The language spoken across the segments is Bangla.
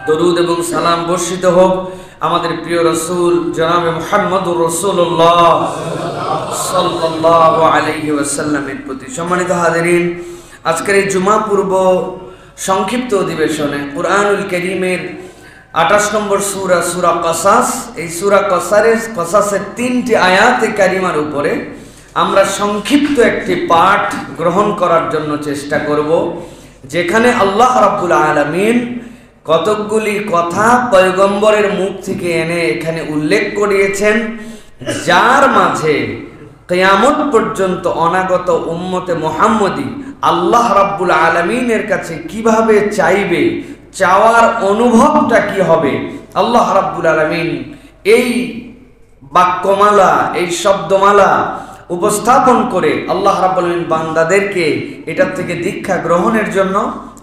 দরুদ এবং সালাম বর্ষিত হোক আমাদের প্রিয় রাসূল জনাবে মুহাম্মদুর রাসূলুল্লাহ সাল্লাল্লাহু আলাইহি ওয়াসাল্লামের প্রতি। সম্মানিত হাজিরিন, আজকের এই জুমা পূর্ব সংক্ষিপ্ত অধিবেশনে কুরআনুল কারীমের 28 নম্বর সূরা সূরা কসাস, এই সূরা কসাসের 3টি আয়াতে কারিমার উপরে আমরা সংক্ষিপ্ত একটি পাঠ গ্রহণ করার জন্য চেষ্টা করব, যেখানে আল্লাহ রাব্বুল আলামিন কতকগুলি কথা পয়গম্বরের মুখ থেকে এনে এখানে উল্লেখ করিয়েছেন, যার মাঝে কিয়ামত পর্যন্ত অনাগত উম্মতে মুহাম্মদী আল্লাহ রাব্বুল আলামিনের কাছে কিভাবে চাইবে, চাওয়ার অনুভবটা কি হবে। আল্লাহ রাব্বুল আলামিন এই বাক্যমালা, এই শব্দমালা উপস্থাপন করে আল্লাহ রাব্বুল আলামিন বান্দাদেরকে এটার থেকে দীক্ষা গ্রহণের জন্য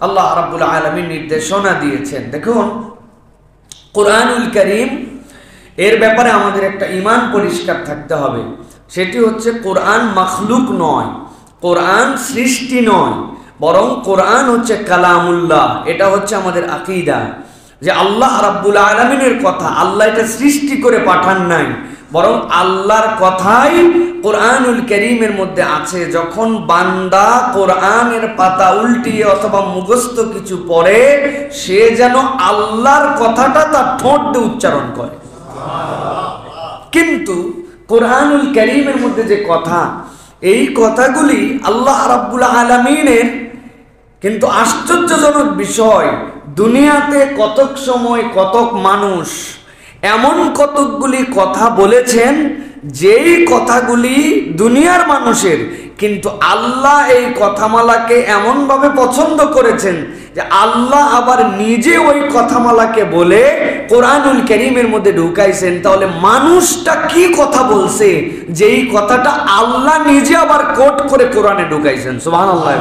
আল্লাহ রাব্বুল আলামিন নির্দেশনা দিয়েছেন। দেখুন, কুরআনুল কারীম এর ব্যাপারে আমাদের একটা ঈমান পরিষ্কার থাকতে হবে। সেটি হচ্ছে কোরআন মাখলুক নয়, কোরআন সৃষ্টি নয়, বরং কোরআন হচ্ছে কালামুল্লাহ। এটা হচ্ছে আমাদের আকীদা, যে আল্লাহ রাব্বুল আলামিনের কথা, আল্লাহ এটা সৃষ্টি করে পাঠান নাই, বরং আল্লাহর কথাই কোরআনুল কারীমের মধ্যে আছে। যখন বান্দা কোরআনের পাতা উল্টিয়ে অথবা মুখস্থ কিছু পড়ে, সে যেন আল্লাহর কথাটা তার ঠোঁট দিয়ে উচ্চারণ করে। কিন্তু কোরআনুল কারীমের মধ্যে যে কথা, এই কথাগুলি আল্লাহ রাব্বুল আলামিনের, কিন্তু আশ্চর্যজনক বিষয়, দুনিয়াতে কতক সময় কতক মানুষ এমন কতকগুলি কথা বলেছেন, যেই কথাগুলি দুনিয়ার মানুষের, কিন্তু আল্লাহ এই কথামালাকে এমনভাবে পছন্দ করেছেন যে আল্লাহ আবার নিজে ওই কথামালাকে বলে কোরআনুল কারীমের মধ্যে ঢুকাইছেন। তাহলে মানুষটা কি কথা বলছে, যেই কথাটা আল্লাহ নিজে আবার কোট করে কোরআনে ঢুকাইছেন। সুবহানাল্লাহ।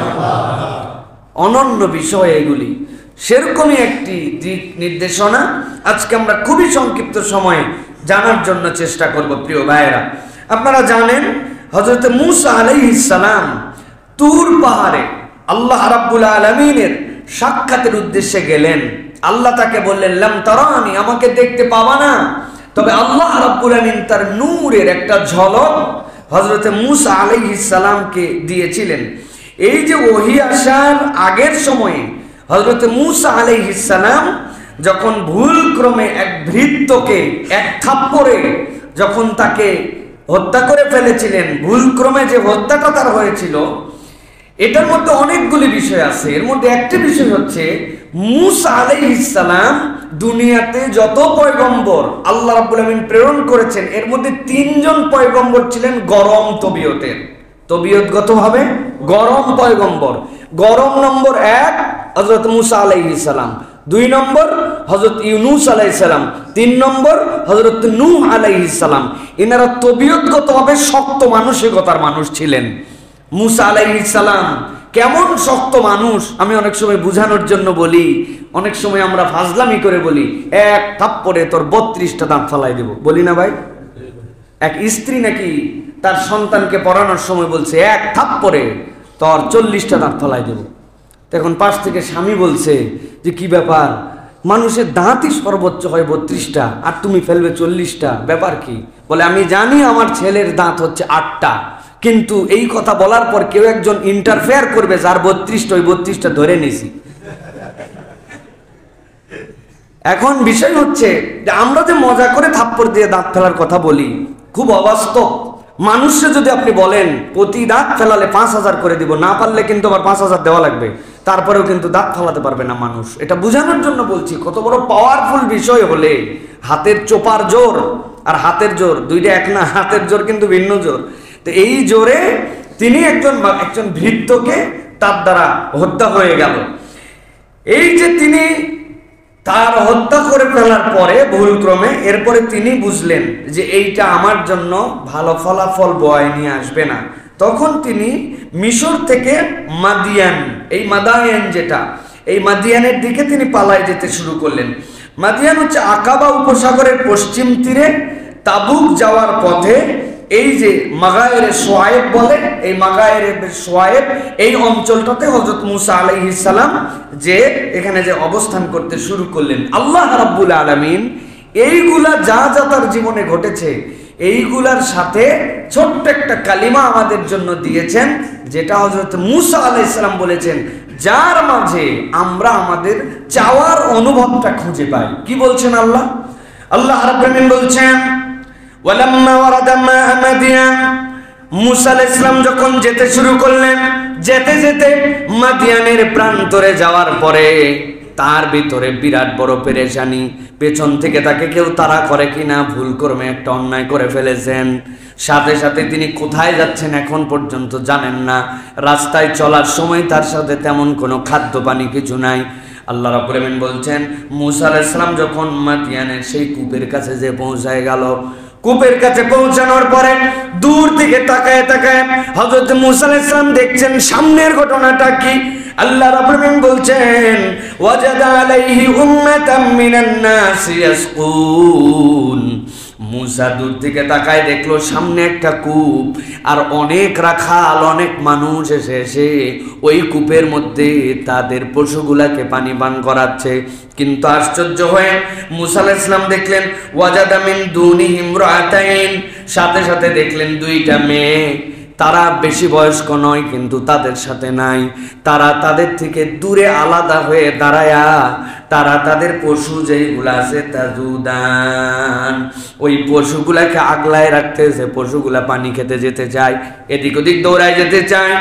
অনন্য বিষয় এগুলি, সেরকমই একটি দিক নির্দেশনা আজকে আমরা খুবই সংক্ষিপ্ত সময়ে জানার জন্য চেষ্টা করব। প্রিয় ভাইয়েরা, আপনারা জানেন হযরত মূসা আলাইহিস সালাম তুর পাহাড়ে আল্লাহ রাব্বুল আলামিনের সাক্ষাতের উদ্দেশ্যে গেলেন। আল্লাহ তাকে বললেন, লাম তারানি, আমাকে দেখতে পাবা না, তবে আল্লাহ রাব্বুল আলামিন তার নূরের একটা ঝলক হযরত মূসা আলাইহিস সালামকে দিয়েছিলেন। এই যে ওহী আসার আগের সময়ে হযরত মূসা আলাইহিস সালাম যখন ভুলক্রমে এক ভৃত্যকে এক থাপ্পড়ে যখন তাকে হত্যা করে ফেলেছিলেন, ভুলক্রমে যে হত্যাটা তার হয়েছিল, এটার মধ্যে অনেকগুলি বিষয় আছে। এর মধ্যে একটি বিষয় হচ্ছে, মূসা আলাইহিস সালাম দুনিয়াতে যত পয়গম্বর আল্লাহ রাব্বুল আলামিন প্রেরণ করেছেন, এর মধ্যে 3 জন পয়গম্বর ছিলেন গরম তবিয়তের, তবিয়তগতভাবে গরম পয়গম্বর। গরম নম্বর 1 হযরত মূসা আলাইহিস সালাম, 2 নম্বর হযরত ইউনূস আলাইহিস সালাম, 3 নম্বর হযরত নূহ আলাইহিস সালাম। এনারা তবিয়তগতভাবে শক্ত মানসিকতার মানুষ ছিলেন। মূসা আলাইহিস সালাম কেমন শক্ত মানুষ, আমি অনেক সময় বুঝানোর জন্য বলি, অনেক সময় আমরা ফাজলামি করে বলি, এক থাপ্পড়ে তোর 32টা দাঁত ফেলাই দেব, বলি না ভাই? এক স্ত্রী নাকি তার সন্তানকে পড়ানোর সময় বলছে, এক থাপ্পড়ে তোর 40টা দাঁত ফেলাই দেব। তখন পাশ থেকে স্বামী বলছে যে কি ব্যাপার, মানুষের দাঁতই সর্বোচ্চ হয় 32টা, আর তুমি ফেলবে 40টা, ব্যাপার কি? বলে, আমি জানি আমার ছেলের দাঁত হচ্ছে 8টা, কিন্তু এই কথা বলার পর কেউ একজন ইন্টারফেয়ার করবে, যার 32টা, ওই 32টা ধরে নিছি। এখন বিষয় হচ্ছে যে আমরা যে মজা করে থাপ্পড় দিয়ে দাঁত ফেলার কথা বলি, খুব অবাস্তব। মানুষে যদি আপনি বলেন প্রতি দাঁত ফেলালে 5000 করে দিব, না পারলে কিন্তু আবার 5000 দেওয়া লাগবে, তারপরেও কিন্তু দাঁত ফেলাতে পারবে না মানুষ। এটা বোঝানোর জন্য বলছি, কত বড় পাওয়ারফুল বিষয় হলে হাতের চোপার জোর আর হাতের জোর দুইটা এক না, হাতের জোর কিন্তু ভিন্ন জোর। তো এই জোরে তিনি একজন ভৃত্যকে তার দ্বারা হত্যা হয়ে গেল। এই যে তিনি তার হত্যা করে ফেলার পরে ভুলক্রমে, এরপরে তিনি বুঝলেন যে এইটা আমার জন্য ভালো ফলাফল বয়ে নিয়ে আসবে না। তখন তিনি মিশর থেকে মাদিয়ান, এই মাদায়ান যেটা, এই মাদিয়ানের দিকে তিনি পালায় যেতে শুরু করলেন। মাদিয়ান হচ্ছে আকাবা উপসাগরের পশ্চিম তীরে তাবুক যাওয়ার পথে এই যে মাগায়ের সোয়াইব বলে, এই মাগায়ের সোয়াইব এই অঞ্চলটাতে হযরত মুসা আলাইহিস সালাম যে এখানে যে অবস্থান করতে শুরু করলেন, আল্লাহ রাব্বুল আলামিন এইগুলা যা যা তার জীবনে ঘটেছে এইগুলার সাথে ছোট্ট একটা কালিমা আমাদের জন্য দিয়েছেন, যেটা হযরত মুসা আলাইহিস সালাম বলেছেন, যার মাঝে আমরা আমাদের চাওয়ার অনুভবটা খুঁজে পাই। কি বলছেন আল্লাহ? আল্লাহ রাব্বুল আলামিন বলছেন, ওয়ালাম্মা ওয়ারাদা মাআ মাদিয়ান, মুসা আলাইহিস সালাম যখন যেতে শুরু করলেন, যেতে যেতে মাদিয়ানের প্রান্তরে যাওয়ার পরে তার ভিতরে বিরাট বড় পেরেশানি, পেছন থেকে তাকে কেউ তাড়া করে কিনা, ভুল কর্মে একটা অন্যায় করে ফেলেছেন। সাথে সাথে তিনি কোথায় যাচ্ছেন এখন পর্যন্ত জানেন না। রাস্তায় চলার সময় তার সাথে তেমন কোনো খাদ্য পানি কিছু নাই। আল্লাহ রাব্বুল আলামিন বলছেন, মুসা আলাইহিস সালাম যখন মাদিয়ানের সেই কূপের কাছে যে পৌঁছায় গেল, কূপের কাছে পৌঁছানোর পরে দূর থেকে তাকায় তাকায় হযরত মুসা আলাইহিস সালাম দেখছেন সামনের ঘটনাটা কি। আল্লাহ রাব্বুল আলামিন বলছেন, ওয়াজাদা আলাইহি উম্মাতাম মিনান নাস ইয়াসকুন। মুসা দূর থেকে তাকায় দেখলো সামনে একটা কূপ, আর অনেক রাখাল, অনেক মানুষ এসে ওই কূপের মধ্যে তাদের পশুগুলাকে পানি পান করাচ্ছে। কিন্তু আশ্চর্য হয়ে মুসা আলাইহিস সালাম দেখলেন, ওয়াজাদা মিন দুনিহিম রাতাইন, সাথে সাথে দেখলেন দুইটা মেয়ে। তারা বেশি বয়স্ক নয়, কিন্তু তাদের সাথে নাই। তারা তাদের থেকে দূরে আলাদা হয়ে দাঁড়ায়া তারা তাদের পশু যেইগুলা আছে তাজুদান, ওই পশুগুলাকে আগলায় রাখতেছে। পশুগুলা পানি খেতে যেতে চায়, এদিক ওদিক দৌড়ায় যেতে চায়,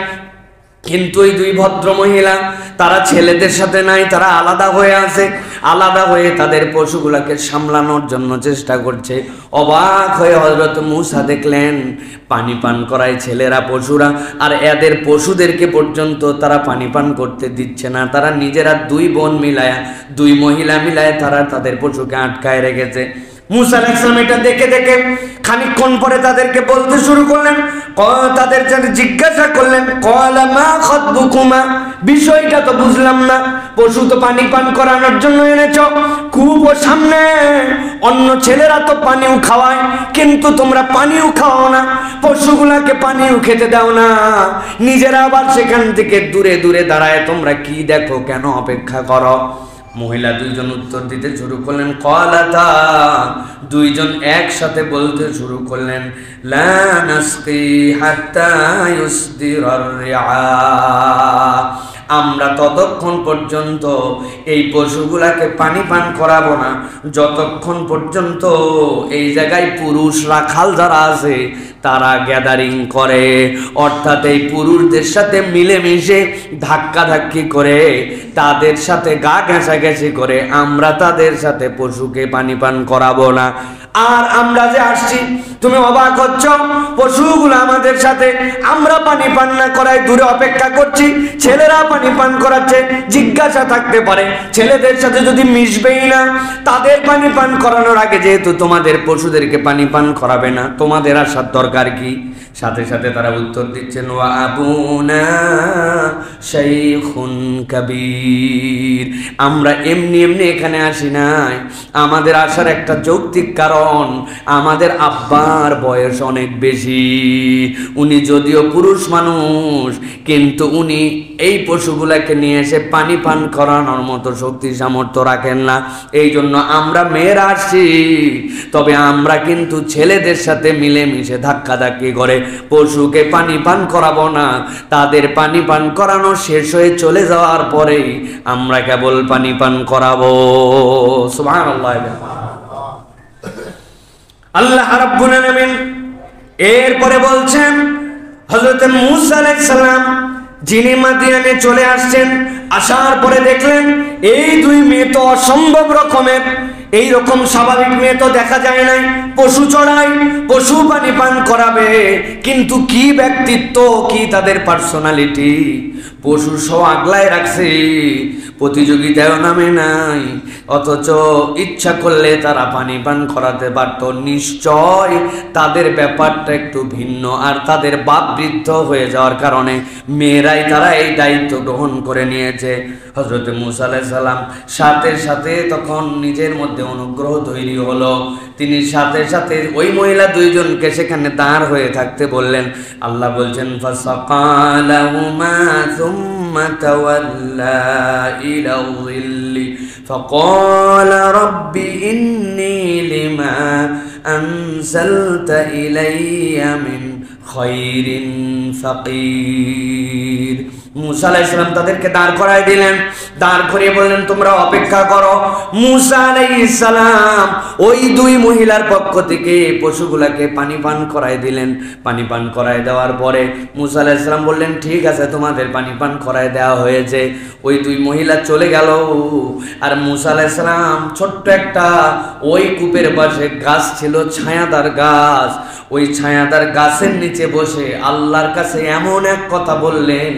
কিন্তু ওই দুই ভদ্র মহিলা তারা ছেলেদের সাথে নাই, তারা আলাদা হয়ে আছে। আলাদা হয়ে তাদের পশুগুলাকে সামলানোর জন্য চেষ্টা করছে। অবাক হয়ে হযরত মুসা দেখলেন পানি পান করায় ছেলেরা, পশুরা, আর এদের পশুদেরকে পর্যন্ত তারা পানি পান করতে দিচ্ছে না। তারা নিজেরা দুই বোন মিলায়া, দুই মহিলা মিলায় তারা তাদের পশুকে আটকায় রেখেছে। মুসা আলাইহিস সালাম এটা দেখে দেখে খানিকক্ষণ পরে তাদেরকে বলতে শুরু করলেন, তাদের জিজ্ঞাসা করলেন, ক্বালা মা খাতবুকুমা, বিষয়টা তো বুঝলাম না। পশু তো পানি পান করানোর জন্য এনেছো, কূপ ও সামনে, অন্য ছেলেরা তো পানিও খাওয়ায়, কিন্তু তোমরা পানিও খাওয়াও না, পশুগুলাকে পানিও খেতে দাও না, নিজেরা আবার সেখান থেকে দূরে দূরে দাঁড়ায় তোমরা কি দেখো, কেন অপেক্ষা করো? মহিলা দুইজন উত্তর দিতে শুরু করলেন, ক্বালাতা, দুইজন একসাথে বলতে শুরু করলেন, লা নাসকি হাত্তা ইউসদিরার রিআ, আমরা ততক্ষণ পর্যন্ত এই পশুগুলাকে পানি পান করাবো না যতক্ষণ পর্যন্ত এই জায়গায় পুরুষ রাখাল যারা আছে তারা গ্যাদারিং করে, অর্থাৎ এই পুরুষদের সাথে মিলেমিশে ধাক্কাধাক্কি করে, তাদের সাথে গা ঘেঁষাঘেঁষি করে আমরা তাদের সাথে পশুকে পানি পান করাবো না। আর আমরা যে আসছি, তুমি অবাক হচ্ছ, পশুগুলো আমাদের সাথে, আমরা পানি পান না করাই দূরে অপেক্ষা করছি, ছেলেরা পানি পান করাচ্ছে। জিজ্ঞাসা থাকতে পারে, ছেলেদের সাথে যদি মিশবেই না, তাদের পানি পান করানোর আগে যেহেতু তোমাদের পশুদেরকে পানি পান করাবে না, তোমাদের আসার দরকার কি? সাথে সাথে তারা উত্তর দিচ্ছেন, ওয়া আবুনা শাইখুন কাবীর, আমরা এমনি এমনি এখানে আসি নাই, আমাদের আসার একটা যৌক্তিক কারণ, আমাদের আব্বার বয়স অনেক বেশি, উনি যদিও পুরুষ মানুষ কিন্তু উনি এই পশুগুলাকে নিয়ে এসে পানি পান করানোর মতো শক্তি সামর্থ্য রাখেন না, এই জন্য আমরা মেয়েরা আসছি। তবে আমরা কিন্তু ছেলেদের সাথে মিলেমিশে ধাক্কাধাক্কি করে পশুকে পানি পান করাবো না, তাদের পানি পান করানো শেষ হয়ে চলে যাওয়ার পরেই আমরা কেবল পানি পান করাবো। সুবহানাল্লাহ। আল্লাহ রাব্বুল আলামিন এরপরে বলছেন, হযরত মূসা আলাইহিস সালাম যিনি মাদিয়ানে চলে আসছেন, আসার পরে দেখলেন এই দুই মেয়ে তো অসম্ভব রকমের, এই রকম স্বাভাবিক মেয়ে তো দেখা যায় নাই, পশু চড়ায়, পশু পানি পান করাবে, কিন্তু কি ব্যক্তিত্ব, কি তাদের পার্সোনালিটি, পশু সহ আগলায় রাখছে, প্রতিযোগিতায়ও নামে নাই, অথচ ইচ্ছা করলে তারা পানি পান করাতে পারত। নিশ্চয় তাদের ব্যাপারটা একটু ভিন্ন, আর তাদের বাপ বৃদ্ধ হয়ে যাওয়ার কারণে মেয়েরাই তারা এই দায়িত্ব গ্রহণ করে নিয়েছে। হযরত মূসা আলাইহিস সালাম সাথে সাথে তখন নিজের মধ্যে অনুগ্রহ তৈরি হলো, তিনি সাথে সাথে ওই মহিলা দুইজনকে সেখানে দাঁড় হয়ে থাকতে বললেন। আল্লাহ বলছেন ফাসাকালাহুমা সুম্মা তাওয়াল্লা ইলা যিল্লি ফাকালা রাব্বি ইন্নী লিমা আনজালতা ইলাইয়া মিন খায়রিন ফাকির। মূসা আলাইহিস সালাম তাদেরকে দাঁড় করায় দিলেন, দাঁড় করিয়ে বললেন তোমরা অপেক্ষা করো। মূসা আলাইহিস সালাম ওই দুই মহিলার পক্ষ থেকে পশুগুলাকে পানি পান করায় দিলেন। পানি পান করায় দেওয়ার পরে মূসা আলাইহিস সালাম বললেন ঠিক আছে, তোমাদের পানি পান করায় দেওয়া হয়েছে। ওই দুই মহিলা চলে গেল, আর মূসা আলাইহিস সালাম ছোট্ট একটা ওই কূপের পাশে গাছ ছিল, ছায়াদার গাছ, ওই ছায়াদার গাছের নিচে বসে আল্লাহর কাছে এমন এক কথা বললেন,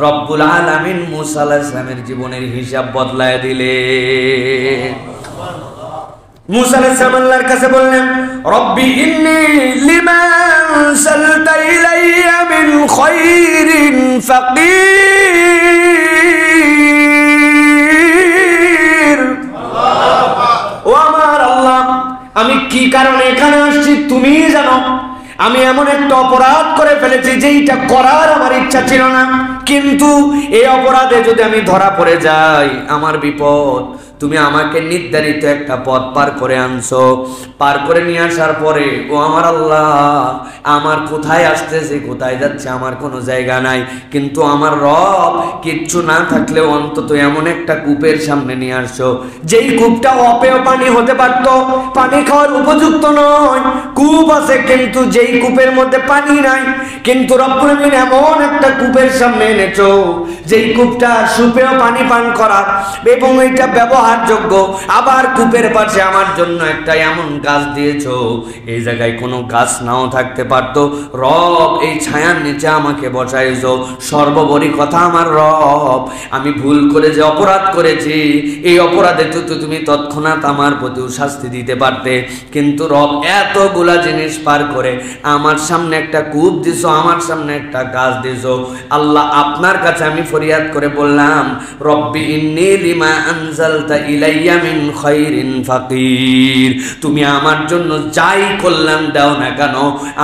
রব্বুল আলামিন মূসা আলাইহিস সালামের জীবনের হিসাব বদলায় দিলেন। মূসা আলাইহিস সালাম আল্লাহর কাছে বললেন, রব্বি ইন্নী লিমা আনসালতা ইলাইয়া মিন খায়রিন ফাকির। ও আমার আল্লাহ, আমি কি কারণে এখানে আসছি তুমিই জানো। আমি এমন একটা অপরাধ করে ফেলেছি যেইটা করার আমার ইচ্ছা ছিল না, কিন্তু এই অপরাধে যদি আমি ধরা পড়ে যাই আমার বিপদ। তুমি আমাকে নির্ধারিত একটা পথ পার করে আনছো, পার করে নিয়ে আসার পরে ও আমার আল্লাহ, আমার কোথায় আসতেছে কোথায় যাচ্ছে আমার কোনো জায়গা নাই, কিন্তু আমার রব কিচ্ছু না থাকলেও অন্তত এমন একটা কূপের সামনে নিয়ে আসছো যেই কূপটা অপেয় পানি হতে পারতো, পানি খাওয়ার উপযুক্ত নয়। কূপ আছে কিন্তু যেই কূপের মধ্যে পানি নাই, কিন্তু রব্বুল আলামিন এমন একটা কূপের সামনে এনেছো যেই কূপটা সুপেয় পানি পান করার এবং এটা ব্যবহারযোগ্য। আবার কূপের পাশে আমার জন্য একটা এমন গাছ দিয়েছো, এই জায়গায় কোনো গাছ নাও থাকতে পারতো, রব এই ছায়ার নিচে আমাকে বসাইছো। সর্বোপরি কথা আমার রব, আমি ভুল করে যে অপরাধ করেছি এই অপরাধে তো তুমি তৎক্ষণাৎ আমার প্রতিও শাস্তি দিতে পারতে, কিন্তু রব এতগুলা জিনিস পার করে আমার সামনে একটা কূপ দিছো, আমার সামনে একটা গাছ দিছো। আল্লাহ আপনার কাছে আমি ফরিয়াদ করে বললাম, রব্বি ইন্নী লিমা আনজালতা ইলাইয়া মিন খায়রিন ফাকির। তুমি আমার জন্য যাই কল্যাণ দাও না কেন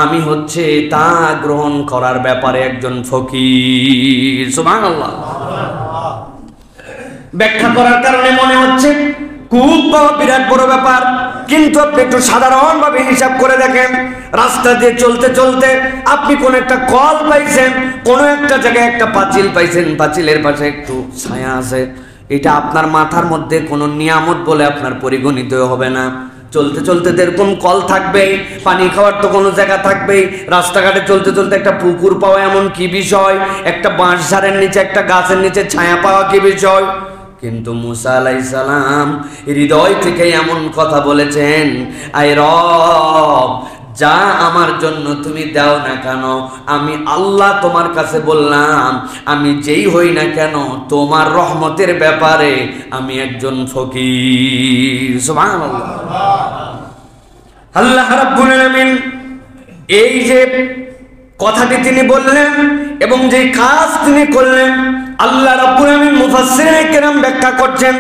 আমি হচ্ছে তা গ্রহণ করার ব্যাপারে একজন ফকির। সুবহানাল্লাহ। ব্যাখ্যা করার কারণে মনে হচ্ছে খুব বিরাট বড় ব্যাপার, কিন্তু আপনি একটু সাধারণভাবে হিসাব করে দেখেন। রাস্তা দিয়ে চলতে চলতে আপনি কোন একটা কল পাইছেন, কোন একটা জায়গায় একটা পাঁচিল পাইছেন, পাঁচিলের পাশে একটু ছায়া আছে, এটা আপনার মাথার মধ্যে কোনো নিয়ামত বলে আপনার পরিগণিত হবে না। চলতে চলতে এরকম কল থাকবেই, পানি খাওয়ার তো কোনো জায়গা থাকবেই। রাস্তাঘাটে চলতে চলতে একটা পুকুর পাওয়া এমন কি বিষয়, একটা বাঁশঝাড়ের নিচে একটা গাছের নিচে ছায়া পাওয়া কি বিষয়। কিন্তু মূসা আলাইহিস সালাম হৃদয় থেকে এমন কথা বলেছেন, আয় রব, যা আমার জন্য তুমি দাও না কেন, আমি আল্লাহ তোমার কাছে বললাম আমি যেই হই না কেন তোমার রহমতের ব্যাপারে আমি একজন ফকির। সুবহানাল্লাহ। আল্লাহ রাব্বুল আলামিন এই যে কথাটি তিনি বললেন এবং যে কাজ তিনি করলেন, আল্লাহ রাব্বুল আলামিন মুফাসসিরিনে কেরাম ব্যাখ্যা করছেন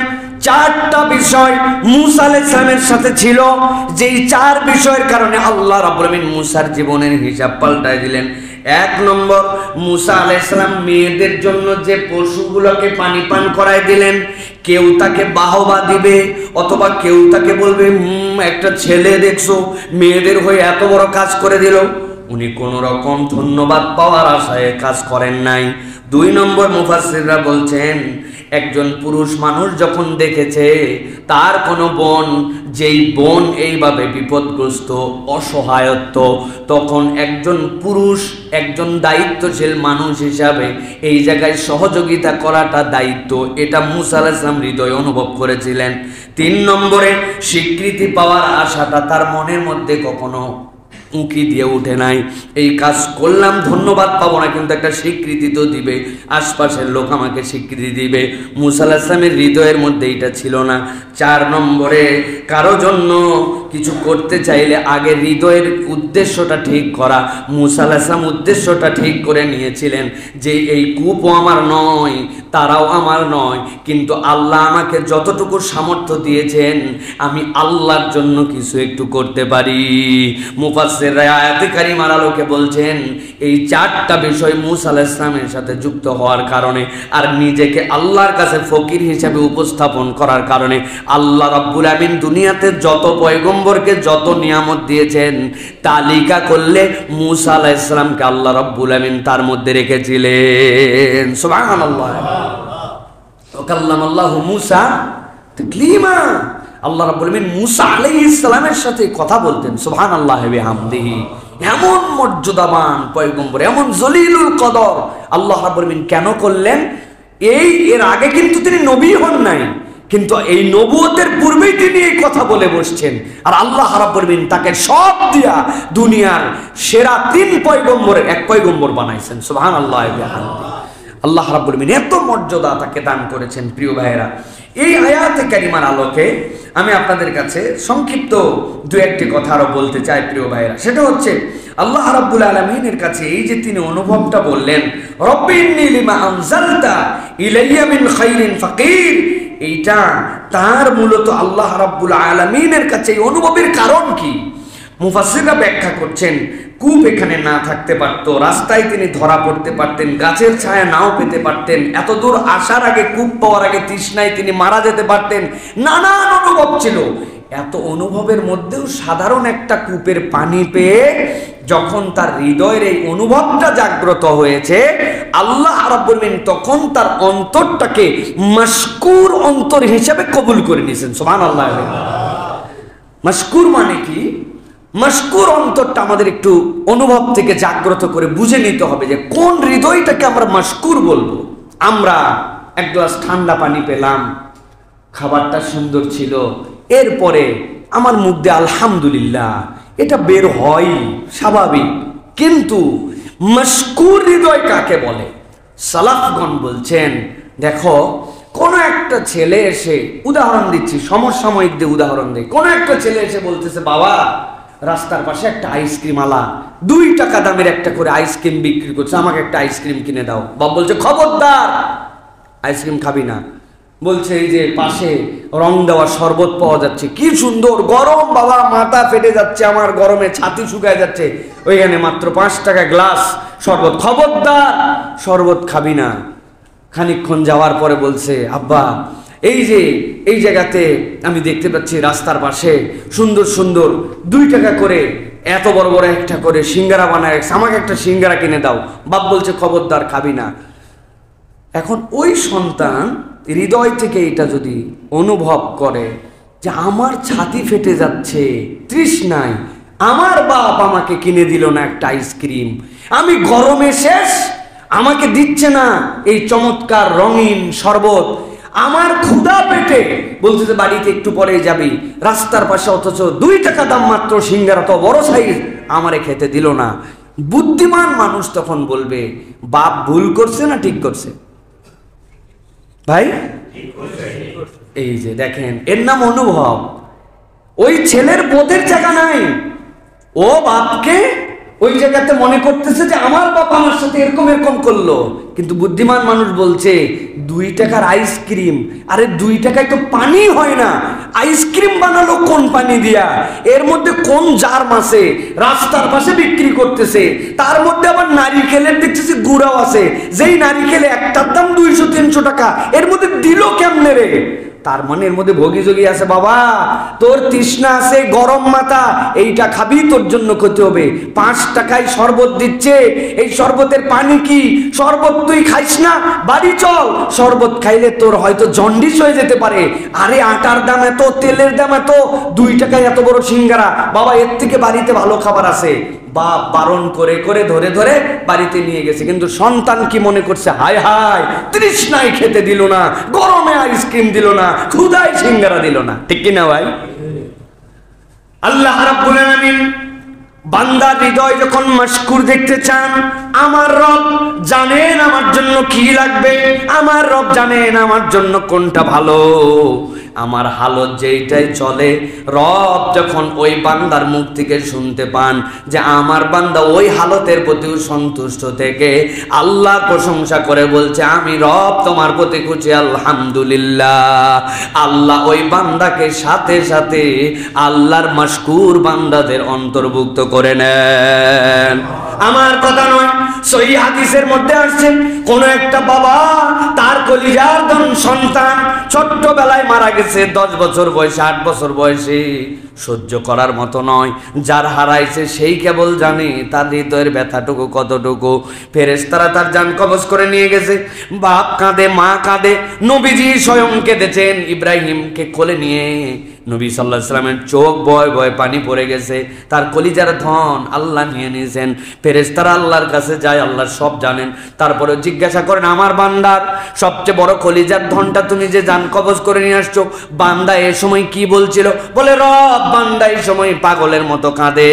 চারটা বিষয় মূসা আলাইহিস সালামের সাথে ছিল, যেই চার বিষয়ের কারণে আল্লাহ রাব্বুল আলামিন মূসার জীবনের হিসাব পাল্টায় দিলেন। এক নম্বর, মূসা আলাইহিস সালাম মেয়েদের জন্য যে পশুগুলোকে পানি পান করায় দিলেন, কেউ তাকে বাহবা দিবে অথবা কেউ তাকে বলবে একটা ছেলে দেখছো মেয়েদের হয়ে এত বড় কাজ করে দিল, উনি কোন রকম ধন্যবাদ পাওয়ার আশায় কাজ করেন নাই। দুই নম্বর, মুফাসসিররা বলছেন একজন পুরুষ মানুষ যখন দেখেছে তার কোনো বোন, যেই বোন এইভাবে বিপদগ্রস্ত অসহায়ত্ব, তখন একজন পুরুষ, একজন দায়িত্বশীল মানুষ হিসাবে এই জায়গায় সহযোগিতা করাটা দায়িত্ব, এটা মূসা আলাইহিস সালাম হৃদয়ে অনুভব করেছিলেন। তিন নম্বরে, স্বীকৃতি পাওয়ার আশাটা তার মনের মধ্যে কখনো উঁকি দিয়ে উঠে নাই। এই কাজ করলাম, ধন্যবাদ পাবো না, কিন্তু একটা স্বীকৃতি তো দিবে, আশপাশের লোক আমাকে স্বীকৃতি দিবে। মুসা আলাইহিস সালামের হৃদয়ের মধ্যে এটা ছিল না। 4 নম্বরে, কারো জন্য কিছু করতে চাইলে আগে হৃদয়ের উদ্দেশ্যটা ঠিক করা। মুসা আলাইহিস সালাম উদ্দেশ্যটা ঠিক করে নিয়েছিলেন যে এই কূপও আমার নয়, তারাও আমার নয়, কিন্তু আল্লাহ আমাকে যতটুকু সামর্থ্য দিয়েছেন আমি আল্লাহর জন্য কিছু একটু করতে পারি। মুফাসসিররা আয়াতে কারিমার আলোকে বলছেন এই 4টা বিষয় মুসা আলাইহিস সালামের সাথে যুক্ত হওয়ার কারণে আর নিজেকে আল্লাহর কাছে ফকির হিসেবে উপস্থাপন করার কারণে আল্লাহ রাব্বুল আমিন দুনিয়াতে যত পয়গম্বরকে যত নিয়ামত দিয়েছেন তালিকা করলে মুসা আলাইহিস সালামকে আল্লাহ রাব্বুল আমিন তার মধ্যে রেখেছিলেন। সুবহানাল্লাহ। ওয়াকাল্লামাল্লাহু মুসা তাকলিমা। আল্লাহ রাব্বুল আমিন মুসা আলাইহিস সালামের সাথে কথা বলতেন। সুবহানাল্লাহি ওয়া বিহামদিহি। এমন মর্যাদাবান পয়গম্বর, এমন জলিলুল কদর আল্লাহ রাব্বুল আমিন কেন করলেন? এর আগে কিন্তু তিনি নবী হন নাই, কিন্তু এই নবুয়তের পূর্বেই তিনি এই কথা বলে বসছেন। আর আল্লাহ রাব্বুল আমিন তাকে সব দিয়া দুনিয়ার সেরা 3 পয়গম্বরের 1 পয়গম্বর বানাইছেন। সুবহানাল্লাহি ওয়া বিহামদিহি। আল্লাহ রাব্বুল আমিন এত মর্যাদা তাকে দান করেছেন। প্রিয় ভাইয়েরা, এই আয়াতে কারিমার আলোকে আমি আপনাদের কাছে সংক্ষিপ্ত 2-1টি কথা আরো বলতে চাই প্রিয় ভাইয়েরা। সেটা হচ্ছে আল্লাহ রাব্বুল আলামিনের কাছে এই যে তিনি অনুভবটা বললেন, রব্বিন্নী লিমা আনজালতা ইলাইয়া মিন খাইরিন ফাকির, এইটা তার মূলত আল্লাহ রাব্বুল আলামিনের কাছে এই অনুভবের কারণ কি? মুফাসসিররা ব্যাখ্যা করছেন, কূপ এখানে না থাকতে পারত, রাস্তায় তিনি ধরা পড়তে পারতেন, গাছের ছায়া নাও পেতে পারতেন, এত দূর আসার আগে কূপ পাওয়ার আগে তৃষ্ণায় তিনি মারা যেতে পারতেন, নানান অনুভব ছিল। এত অনুভবের মধ্যেও সাধারণ একটা কূপের পানি পেয়ে যখন তার হৃদয়ের এই অনুভবটা জাগ্রত হয়েছে, আল্লাহ রাব্বুল আমিন তখন তার অন্তরটাকে মাশকুর অন্তর হিসেবে কবুল করে নিয়েছেন। সুবহানাল্লাহ। মাশকুর মানে কি? মাশকুর অন্তরটা আমাদের একটু অনুভব থেকে জাগ্রত করে বুঝে নিতে হবে যে কোন হৃদয়টাকে আমরা মাশকুর বলবো। আমরা এক গ্লাস ঠান্ডা পানি পেলাম, খাবারটা সুন্দর ছিল, এরপরে আমার মুখ দিয়ে আলহামদুলিল্লাহ এটা বের হয় স্বাভাবিক, কিন্তু মাশকুর হৃদয় কাকে বলে? সালাফগণ বলছেন, দেখো কোন একটা ছেলে এসে, উদাহরণ দিচ্ছি, সমসাময়িক দিয়ে উদাহরণ দেয়, কোন একটা ছেলে এসে বলতেছে, বাবা রাস্তার পাশে একটা আইসক্রিম আলা 2 টাকা দামের একটা করে আইসক্রিম বিক্রি করছে, আমাকে একটা আইসক্রিম কিনে দাও। বাবা বলছে, খবরদার, আইসক্রিম খাবি না। বলছে এই যে পাশে রং দেওয়া শরবত পাওয়া যাচ্ছে, কি সুন্দর গরম, বাবা মাথা ফেটে যাচ্ছে আমার, গরমে ছাতি শুকায় যাচ্ছে, ওইখানে মাত্র 5 টাকা গ্লাস শরবত, খবরদার শরবত খাবি না। খানিকক্ষণ যাওয়ার পরে বলছে, আব্বা এই যে এই জায়গাতে আমি দেখতে পাচ্ছি রাস্তার পাশে সুন্দর সুন্দর 2 টাকা করে এত বড় বড় একটা করে সিঙ্গারা বানায়, আমাকে একটা সিঙ্গারা কিনে দাও। বাপ বলছে, খবরদার খাবি না। এখন ওই সন্তান হৃদয় থেকে এটা যদি অনুভব করে যে আমার ছাতি ফেটে যাচ্ছে তৃষ্ণায়, আমার বাপ আমাকে কিনে দিল না একটা আইসক্রিম, আমি গরমে শেষ, আমাকে দিচ্ছে না এই চমৎকার রঙিন শরবত, আমার ক্ষুধা পেটে, বলতেছে বাড়িতে একটু পরে যাবি, রাস্তার পাশে অথচ 2 টাকা দাম মাত্র সিঙ্গারা, তো বড় সাইজ, আমারে খেতে দিল না। বুদ্ধিমান মানুষ তখন বলবে, বাপ ভুল করছে না ঠিক করছে? ভাই এই যে দেখেন, এর নাম অনুভব। ওই ছেলের বোধের জায়গা নাই, ও বাপকে ওই জায়গাতে মনে করতেছে যে আমার বাপ আমার সাথে এরকম এরকম করলো, কিন্তু বুদ্ধিমান মানুষ বলছে 2 টাকার আইসক্রিম, আরে 2 টাকায় তো পানি হয় না, আইসক্রিম বানালো কোন পানি দিয়া, এর মধ্যে কোন জার মাছে রাস্তার পাশে বিক্রি করতেছে, তার মধ্যে আবার নারিকেলের দেখতেছি গুঁড়াও আছে, যেই নারিকেলে একটার দাম 200-300 টাকা, এর মধ্যে দিল কেমনে রে? তার মানে এর মধ্যে ভোগী যোগী আছে। বাবা তোর তৃষ্ণা আছে, গরম মাথা, এইটা খাবি, তোর জন্য খেতে হবে। 5 টাকায় শরবত দিচ্ছে, এই শরবতের পানি কি? শরবত তুই খাইস না, বাড়ি চল, শরবত খাইলে তোর হয়তো জন্ডিস হয়ে যেতে পারে। আরে আটার দাম এত, তেলের দাম এত, 2 টাকায় এত বড় সিঙ্গারা, বাবা এর থেকে বাড়িতে ভালো খাবার আছে। বাপ বারণ করে করে ধরে ধরে বাড়িতে নিয়ে গেছে, কিন্তু সন্তান কি মনে করছে, হায় হায় তৃষ্ণায় খেতে দিল না, গরমে আইসক্রিম দিল না, ক্ষুধায় সিঙ্গারা দিল না, ঠিক কিনা ভাই? আল্লাহ রাব্বুল আলামিন বান্দার হৃদয় যখন মাশকুর দেখতে চান, আমার রব জানেন আমার জন্য কি লাগবে, আমার রব জানেন আমার জন্য কোনটা ভালো, আমার হালত যেইটাই চলে, রব যখন ওই বান্দার মুখ থেকে শুনতে পান যে আমার বান্দা ওই হালতের প্রতিও সন্তুষ্ট থেকে আল্লাহর প্রশংসা করে বলছে আমি রব তোমার প্রতি খুশি আলহামদুলিল্লাহ, আল্লাহ ওই বান্দাকে সাথে সাথে আল্লাহর মাশকুর বান্দাদের অন্তর্ভুক্ত করে নেন। আমার কথা নয়, সহিহ হাদিসের মধ্যে আসছে কোন একটা বাবা তার কলিজার সন্তান ছোট্টবেলায় মারা গেছে, 10 বছর বয়সে 8 বছর বয়সে, সহ্য করার মতো নয়, যার হারাইছে সেই কেবল জানে তার হৃদয়ের ব্যথাটুকু কতটুকু। ফেরেশতারা তার জান কবজ করে নিয়ে গেছে, বাপ কাঁদে মা কাঁদে, নবীজি স্বয়ং কেঁদেছেন, ইব্রাহিমকে কোলে নিয়ে নবী সাল্লাল্লাহু আলাইহি ওয়াসাল্লামের চোখ বয় বয় পানি পড়ে গেছে, তার কলিজার ধন আল্লাহ নিয়ে নিয়েছেন। ফেরেশতারা আল্লাহর কাছে যায়, আল্লাহ সব জানেন, তারপরে জিজ্ঞাসা করেন আমার বান্দার সবচেয়ে বড় কলিজার ধনটা তুমি যে জান কবজ করে নিয়ে আসছো, বান্দা এ সময় কি বলছিল? বলে রব বান্দা এই সময় পাগলের মতো কাঁদে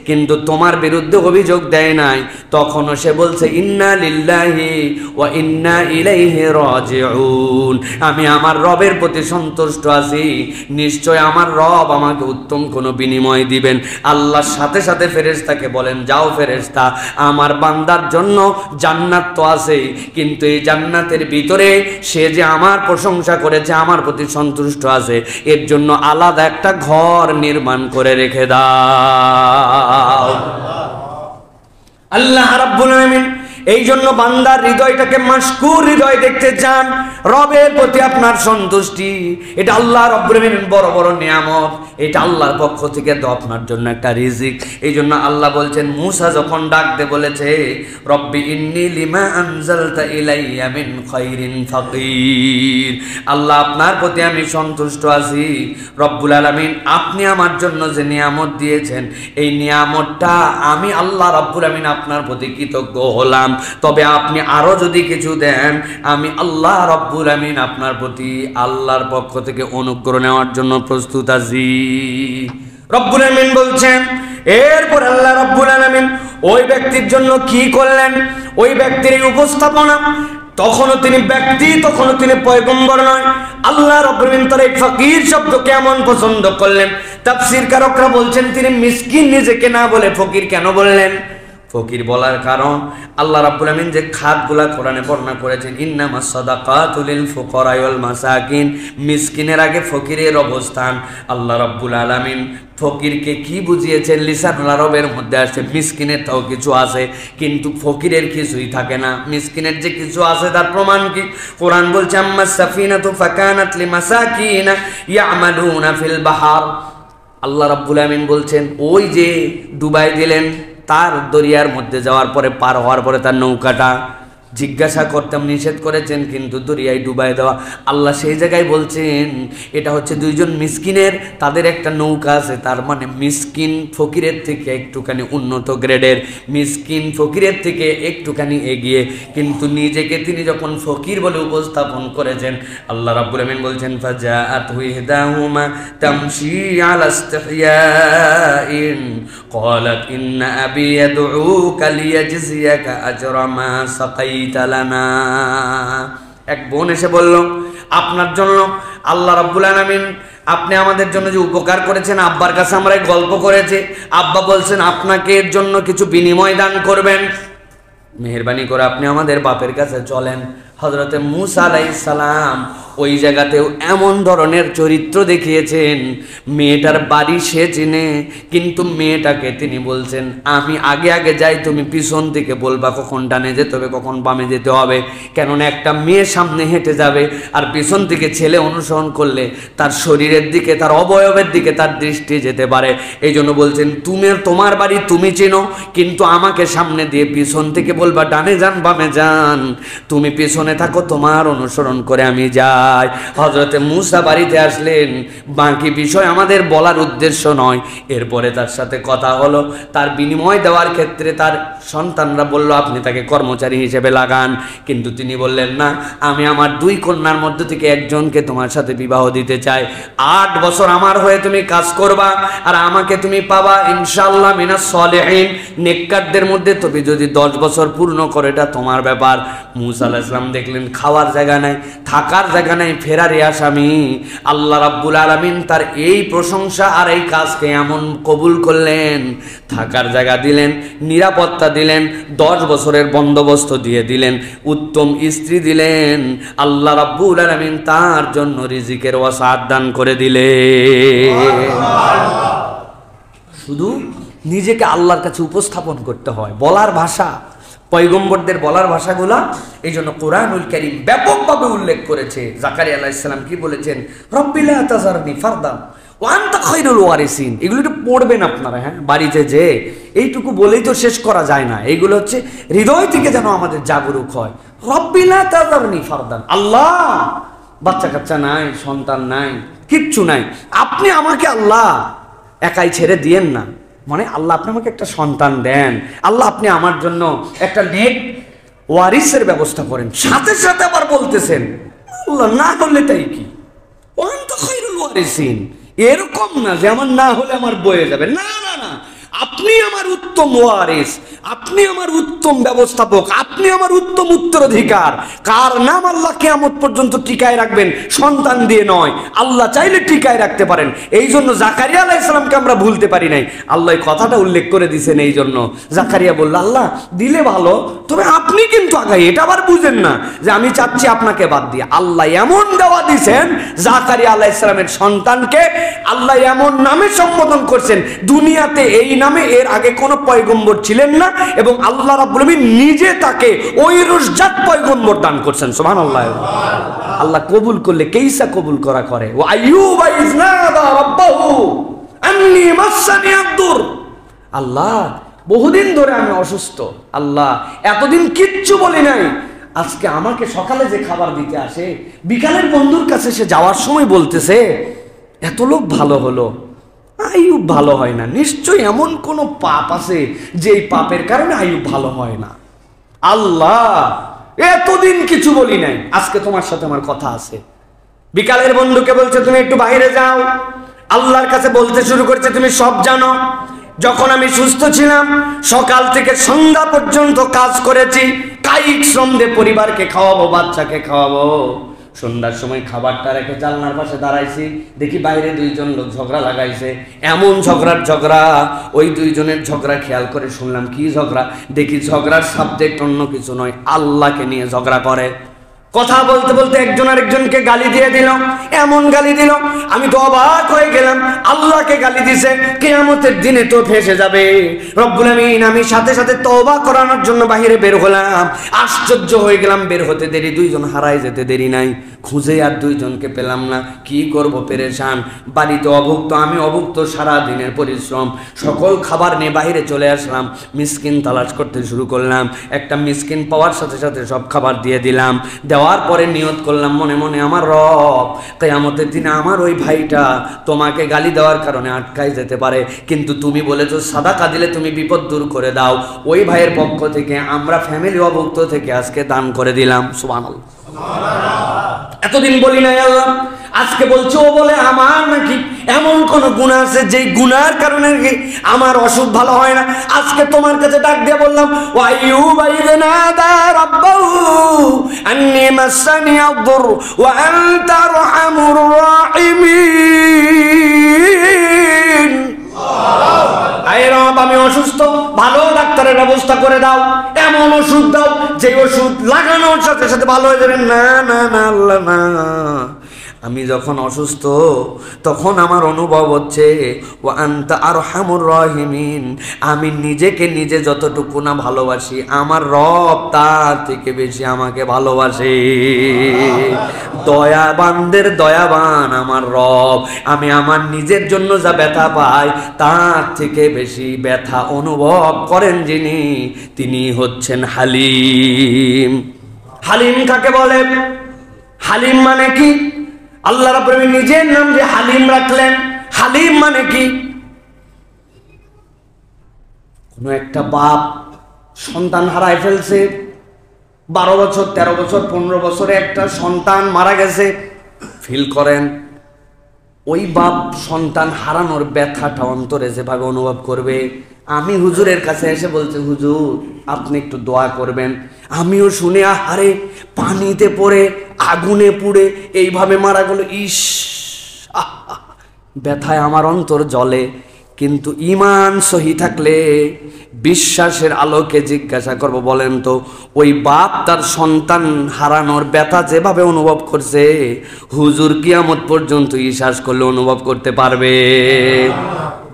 কিন্তু তোমার বিরুদ্ধে অভিযোগ দেয় নাই, তখনও সে বলছে ইন্না লিল্লাহি ওয়া ইন্না ইলাইহি রাজিউন, আমি আমার রবের প্রতি সন্তুষ্ট আছি, নিশ্চয় আমার রব আমাকে উত্তম কোনো বিনিময় দিবেন। আল্লাহর সাথে সাথে ফেরেশতাকে বলেন যাও ফেরেশতা, আমার বান্দার জন্য জান্নাত তো আছে, কিন্তু এই জান্নাতের ভিতরে সে যে আমার প্রশংসা করেছে, আমার প্রতি সন্তুষ্ট আছে, এর জন্য আলাদা একটা ঘর নির্মাণ করে রেখে দাও। আল্লাহ রাব্বুল আলামিন এই জন্য বান্দার হৃদয়টাকে মাশকুর হৃদয় দেখতে চান, রবের প্রতি আপনার সন্তুষ্টি, এটা আল্লাহ রাব্বুল আলামিন বড় বড় নিয়ামত, এটা আল্লাহর পক্ষ থেকে তো আপনার জন্য একটা রিজিক। এই জন্য আল্লাহ বলছেন মুসা যখন ডাকতে বলেছে রব্বি ইন্নী লিমা আনজালতা ইলাইয়া মিন খায়রিন ফাকির, আল্লাহ আপনার প্রতি আমি সন্তুষ্ট আছি, রব্বুল আলামিন আপনি আমার জন্য যে নিয়ামত দিয়েছেন এই নিয়ামতটা আমি আল্লাহ রাব্বুল আলামিন আপনার প্রতি কৃতজ্ঞ হলাম, তবে আপনি আরো যদি কিছু দেন আমি আল্লাহ রাব্বুল আমিন আপনার প্রতি আল্লাহর পক্ষ থেকে অনুগ্রহ নেওয়ার জন্য প্রস্তুত আছি। রব্বুল আমিন বলছেন, এরপর আল্লাহ রাব্বুল আমিন ওই ব্যক্তির জন্য কি করলেন, ওই ব্যক্তির এই উপস্থাপনা, তখনও তিনি ব্যক্তি, তখনও তিনি পয়গম্বর নয়, আল্লাহ রাব্বুল আমিন তার এই ফকির শব্দ কেমন পছন্দ করলেন। তাফসীর কারকরা বলছেন তিনি মিসকিন নিজেকে না বলে ফকির কেন বললেন? ফকির বলার কারণ আল্লাহ রাব্বুল আমিন যে খাতগুলা কোরআনে বর্ণনা করেছেন, ইন্নামাস সাদাকাতু লিল ফুকারা ওয়াল মাসাকিন, মিসকিনের আগে ফকিরের অবস্থান। আল্লাহ রাব্বুল আলামিন ফকিরকে কি বুঝিয়েছেন? লিসানুল আরবের মধ্যে আসে মিসকিনের তাও কিছু আছে কিন্তু ফকিরের কিছুই থাকে না, মিসকিনের যে কিছু আছে তার প্রমাণ কি? কোরআন বলছে আম্মাস সাফিনাতু ফাকানাত লিমাসাকিনা ইয়ামালুনা ফিল বাহার, আল্লাহ রাব্বুল আমিন বলছেন ওই যে ডুবাই দিলেন তার দরিয়ার মধ্যে যাওয়ার পরে, পার হওয়ার পরে তার নৌকাটা জিজ্ঞাসা করতাম নিষেধ করেছেন কিন্তু দরিয়ায় ডুবাই দেওয়া, আল্লাহ সেই জায়গায় বলছেন এটা হচ্ছে দুইজন মিসকিনের, তাদের একটা নৌকা আছে, তার মানে মিসকিন ফকিরের থেকে একটুখানি উন্নত গ্রেডের, মিসকিন ফকিরের থেকে একটুখানি এগিয়ে, কিন্তু নিজেকে তিনি যখন ফকির বলে উপস্থাপন করেছেন আল্লাহ রাব্বুল আমিন বলছেন ফাজাআতু ইহদাহুমা তামশি আলা ইসতিহয়াইন ক্বালাত ইন্না আবি ইয়াদউকা লিয়াজজিয়াকা আজরা মা সাকাই। এক বোন এসে বলল আপনার জন্য আল্লাহ রাব্বুল আলামিন আপনি আমাদের জন্য যে উপকার করেছেন, আব্বার কাছে আমরা গল্প করেছি, আব্বা বলছেন আপনাকে এর জন্য কিছু বিনিময় দান করবেন, মেহেরবানি করে আপনি আমাদের বাপের কাছে চলেন। হযরতে মূসা আলাইহিস সালাম ওই জায়গাতেও এমন ধরনের চরিত্র দেখিয়েছেন, মেয়েটার বাড়ি সে চিনে কিন্তু মেয়েটাকে তিনি বলছেন আমি আগে আগে যাই, তুমি পিছন থেকে বলবা কখন ডানে যেতে হবে কখন বামে যেতে হবে, কেননা একটা মেয়ে সামনে হেঁটে যাবে আর পিছন থেকে ছেলে অনুসরণ করলে তার শরীরের দিকে তার অবয়বের দিকে তার দৃষ্টি যেতে পারে, এই জন্য বলছেন তুমি তোমার বাড়ি তুমি চেনো কিন্তু আমাকে সামনে দিয়ে পিছন থেকে বলবা ডানে যান বামে যান, তুমি পিছনে শুনে থাকো, তোমার অনুসরণ করে আমি যাই। হযরতে মূসা বাড়িতে আসলেন, বাকি বিষয় আমাদের বলার উদ্দেশ্য নয়। এরপরে তার সাথে কথা হলো, তার বিনিময় দেওয়ার ক্ষেত্রে তার সন্তানরা বলল আপনি তাকে কর্মচারী হিসেবে লাগান, কিন্তু তিনি বললেন না, আমি আমার 2 কন্যার মধ্যে থেকে একজনকে তোমার সাথে বিবাহ দিতে চাই। 8 বছর আমার হয়ে তুমি কাজ করবা, আর আমাকে তুমি পাবা ইনশাআল্লাহ মিনাস সলিহিন, নেককারদের মধ্যে। তবে যদি 10 বছর পূর্ণ করে, এটা তোমার ব্যাপার। মূসা আলাইহিস সালাম দেখলেন খাওয়ার জায়গা নাই, থাকার জায়গা নাই, ফেরারে আসামি। আল্লাহ রাব্বুল আলামিন তার এই প্রশংসা আর এই কাজকে এমন কবুল করলেন, থাকার জায়গা দিলেন, নিরাপত্তা দিলেন, 10 বছরের বন্দোবস্ত দিয়ে দিলেন, উত্তম স্ত্রী দিলেন। আল্লাহ রাব্বুল আলামিন তার জন্য রিজিকের ওয়াসাআত দান করে দিলেন। শুধু নিজেকে আল্লাহর কাছে উপস্থাপন করতে হয়, বলার ভাষা, পয়গম্বরদের বলার ভাষাগুলা। এই জন্য কোরআনুল কারীম ব্যাপকভাবে উল্লেখ করেছে। জাকারিয়া আলাইহিস সালাম কি বলেছেন? রব্বি লা তাযারনি ফারদান ওয়া আনতা খায়রুল ওয়ারিসিন। এগুলো একটু পড়বেন আপনারা, হ্যাঁ, বাড়িতে যে। এইটুকু বলেই তো শেষ করা যায় না, এইগুলো হচ্ছে হৃদয় থেকে যেন আমাদের জাগরুক হয়। রব্বি লা তাযারনি ফারদান, আল্লাহ বাচ্চা কাচ্চা নাই, সন্তান নাই, কিচ্ছু নাই, আপনি আমাকে আল্লাহ একাই ছেড়ে দিয়েন না। মানে আল্লাহ আপনি আমাকে একটা সন্তান দেন, আল্লাহ আপনি আমার জন্য একটা নেক ওয়ারিসের ব্যবস্থা করেন। সাথে সাথে আবার বলতেছেন আল্লাহ না হলে তাই কি, ওয়ান্তা খায়রুল ওয়ারিসিন। এরকম না যে আমার না হলে আমার বয়ে যাবে, না না না, আপনি আমার উত্তম ওয়ারিস, আপনি আমার উত্তম ব্যবস্থাপক, আপনি আমার উত্তম উত্তরাধিকার। কার নাম আল্লাহ কিয়ামত পর্যন্ত টিকায় রাখবেন? সন্তান দিয়ে নয়, আল্লাহ চাইলে টিকায় রাখতে পারেন। এই জন্য জাকারিয়া আলাইহিস সালামকে আমরা ভুলতে পারি নাই। আল্লাহ এই কথাটা উল্লেখ করে দিয়েছেন। এই জন্য জাকারিয়া বলল আল্লাহ দিলে ভালো, তবে আপনি কিন্তু আগাই, এটা আবার বুঝেন না যে আমি চাচ্ছি আপনাকে বাদ দিয়ে। আল্লাহ এমন দেওয়া দিয়েছেন জাকারিয়া আলাইহিস সালামের সন্তানকে, আল্লাহ এমন নামে সম্বোধন করছেন, দুনিয়াতে এই নামে এর আগে কোনো পয়গম্বর ছিলেন না, এবং আল্লাহ রাব্বুল আলামিন নিজে তাকে ওই রুশজাত পয়গম্বর দান করছেন। সুবহানাল্লাহ। আল্লাহ কবুল করলে কেইসা কবুল করা করে। ওয়া আইয়ুবা ইয নাদা রাব্বাহু আন্নী মাসসানি আদ-দুর। আল্লাহ বহুদিন ধরে আমি অসুস্থ, আল্লাহ এতদিন কিচ্ছু বলি নাই, আজকে আমাকে সকালে যে খাবার দিতে আসে, বিকালের বন্ধুর কাছে সে যাওয়ার সময় বলতেছে এত লোক ভালো হলো, আইয়ুব ভালো হয় না। নিশ্চয়ই এমন কোন পাপ আছে যে পাপের কারণে আইয়ুব ভালো হয় না। আল্লাহ এতদিন কিছু বলি নাই, আজকে তোমার সাথে আমার কথা আছে। বিকালের বন্ধুকে বলছে তুমি একটু বাইরে যাও, আল্লাহর কাছে বলতে শুরু করছে তুমি সব জানো। যখন আমি সুস্থ ছিলাম সকাল থেকে সন্ধ্যা পর্যন্ত কাজ করেছি, কায়িক শ্রম দিয়ে পরিবারকে খাওয়াবো, বাচ্চাকে খাওয়াবো। সন্ধ্যার সময় খাবারটা রেখে জানলার পাশে দাঁড়াইছি, দেখি বাইরে 2 জন লোক ঝগড়া লাগাইছে। এমন ঝগড়া, ওই 2 জনের ঝগড়া খেয়াল করে শুনলাম কি ঝগড়া, দেখি ঝগড়ার সাবজেক্ট অন্য কিছু নয়, আল্লাহকে নিয়ে ঝগড়া করে। কথা বলতে বলতে একজন আরেকজনকে গালি দিয়ে দিল, এমন গালি দিল আমি তো অবাক হয়ে গেলাম। আল্লাহকে গালি দিছে, কিয়ামতের দিনে তো ফেসে যাবে। রব্বুল আমিন, আমি সাথে সাথে তওবা করানোর জন্য বাইরে বের হলাম, আশ্চর্য হয়ে গেলাম। বের হতে দেরি, 2 জন হারাই যেতে দেরি নাই। খুঁজে আর 2 জনকে পেলাম না, কি করব পেরেশান। বাড়িতে অভুক্ত, আমি অভুক্ত, সারা দিনের পরিশ্রম, সকল খাবার নিয়ে বাইরে চলে আসলাম। মিসকিন তালাশ করতে শুরু করলাম, একটা মিসকিন পাওয়ার সাথে সাথে সব খাবার দিয়ে দিলাম। দেওয়ার পরে নিয়ত করলাম মনে মনে, আমার রব কিয়ামতের দিনে আমার ওই ভাইটা তোমাকে গালি দেওয়ার কারণে আটকাই যেতে পারে, কিন্তু তুমি বলেছো সাদাকা দিলে তুমি বিপদ দূর করে দাও। ওই ভাইয়ের পক্ষ থেকে আমরা ফ্যামিলি অভুক্ত থেকে আজকে দান করে দিলাম। সুবহানাল্লাহ। এতদিন বলি নাই আল্লাহ, আজকে বলছো ও বলে আমার নাকি এমন কোন গুনাহ আছে যেই গুনার কারণে আমার অসুখ ভালো হয় না। আজকে তোমার কাছে ডাক দিয়ে বললাম ওয়া আইয়ুবা ইয নাদা রাব্বাহু আন্নী মাসসানি আদ-দুর ওয়া আনতা আরহামুর রাহিমিন। আয় রব, আমি অসুস্থ, ভালো ডাক্তারের ব্যবস্থা করে দাও, এমন ওষুধ দাও যে ওষুধ লাগানোর সাথে সাথে ভালো হয়ে যাবে। না না না আল্লাহ না, আমি যখন অসুস্থ তখন আমার অনুভব হচ্ছে ওয়া আনতা আরহামুর রাহিমিন, আমি নিজেকে নিজে যতটুকু না ভালোবাসি আমার রব তার থেকে বেশি আমাকে ভালোবাসে। দয়াবানদের দয়াবান আমার রব, আমি আমার নিজের জন্য যা ব্যথা পাই তার থেকে বেশি ব্যথা অনুভব করেন যিনি, তিনি হচ্ছেন হালিম। হালিম কাকে বলে? হালিম মানে কি? আল্লাহ রাব্বুল আলামিন নিজের নাম যে হালিম রাখলেন। হালিম মানে কি? কোন একটা বাপ সন্তান হারায় ফেলছে, 12 বছর 13 বছর 15 বছরে একটা সন্তান মারা গেছে, ফিল করেন ওই বাপ সন্তান হারানোর ব্যথাটা অন্তরে যেভাবে অনুভব করবে। আমি হুজুরের কাছে এসে বলছি, হুজুর আপনি একটু দোয়া করবেন, আমিও শুনে আহারে পানিতে পড়ে আগুনে পুড়ে এইভাবে মারা গেল, ইস ব্যথায় আমার অন্তর জ্বলে। কিন্তু ঈমান সহি থাকলে বিশ্বাসের আলোকে জিজ্ঞাসা করব, বলেন তো ওই বাপ তার সন্তান হারানোর ব্যথা যেভাবে অনুভব করছে, হুজুর কিয়ামত পর্যন্ত ইশাস করলে অনুভব করতে পারবে?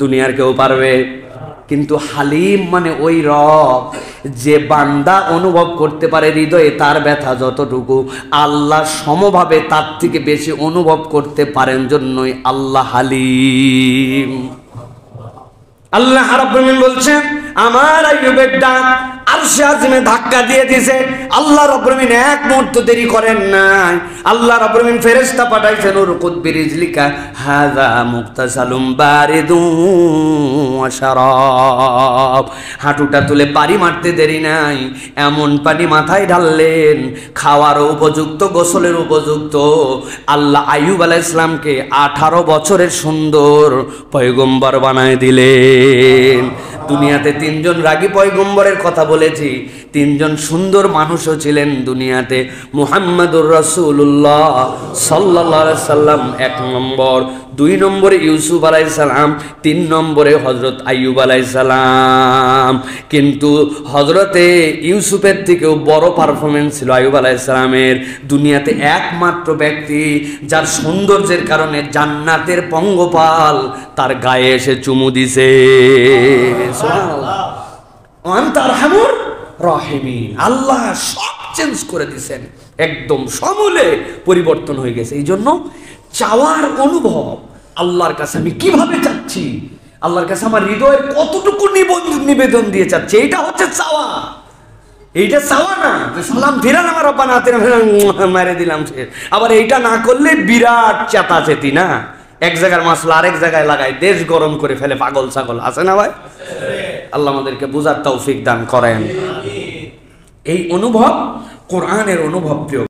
দুনিয়ার কেউ পারবে? কিন্তু হালিম মানে ওই রব যে বান্দা অনুভব করতে পারে হৃদয়ে তার ব্যথা যতটুকু, আল্লাহ সমভাবে তার থেকে বেশি অনুভব করতে পারেন, জন্যই আল্লাহ হালিম। আল্লাহ রাব্বুল আলামিন বলছেন আমার আইয়ুবের ডাক আরশে আজিমে ধাক্কা দিয়ে দিয়েছে। আল্লাহ রাব্বুল আলামিন এক মুহূর্ত দেরি করেন নাই। আল্লাহ রাব্বুল আলামিন ফেরেশতা পাঠাইছেন, উরকুদ বিরিজলিকা হাযা মুগতাসালুম বারিদুন ওয়া শারাব। হাঁটুটা তুলে পানি মারতে দেরি নাই, এমন পানি মাথায় ঢাললেন খাওয়ার উপযুক্ত, গোসলের উপযুক্ত। আল্লাহ আইয়ুব আলাইহিস সালামকে 18 বছরের সুন্দর পয়গম্বর বানায় দিলেন। দুনিয়াতে 3 জন রাগী পয়গম্বরের কথা বলেছি, 3 জন সুন্দর মানুষও ছিলেন দুনিয়াতে। মুহাম্মাদুর রাসূলুল্লাহ সাল্লাল্লাহু আলাইহি সাল্লাম 1 নম্বর, 2 নম্বরে ইউসুফ আলাইহিস সালাম, 3 নম্বরে হযরত আইয়ুব আলাইহিস সালাম। কিন্তু হযরতে ইউসুফের থেকেও বড় পারফরম্যান্স ছিল আইয়ুব আলাইহিস সালামের। দুনিয়াতে একমাত্র ব্যক্তি যার সৌন্দর্যের কারণে জান্নাতের পঙ্গপাল তার গায়ে এসে চুমু দিছে। সুবহানাল্লাহ। আনতা আরহামুর রাহিমিন। আল্লাহ সব চেঞ্জ করে দিয়েছেন, একদম সমূলে পরিবর্তন হয়ে গেছে। এই জন্য চাওয়ার অনুভব, আল্লাহর কাছে আমি কিভাবে চাচ্ছি, আল্লাহর কাছে আমার হৃদয়ের কতটুকু নিবেদন দিয়ে চাচ্ছি, এইটা হচ্ছে চাওয়া। এইটা চাওয়া না যে সালাম ফিরান আমার রব্বানা আতিনা মেরে দিলাম সে। আবার এইটা না করলে বিরাট চেতাচেতি না, এক জায়গার মাসলা আরেক জায়গায় লাগায় দেশ গরম করে ফেলে, পাগল ছাগল আছে না ভাই? আল্লাহ আমাদেরকে বুঝার তৌফিক দান করেন। এই অনুভব কোরআনের অনুভব প্রিয়।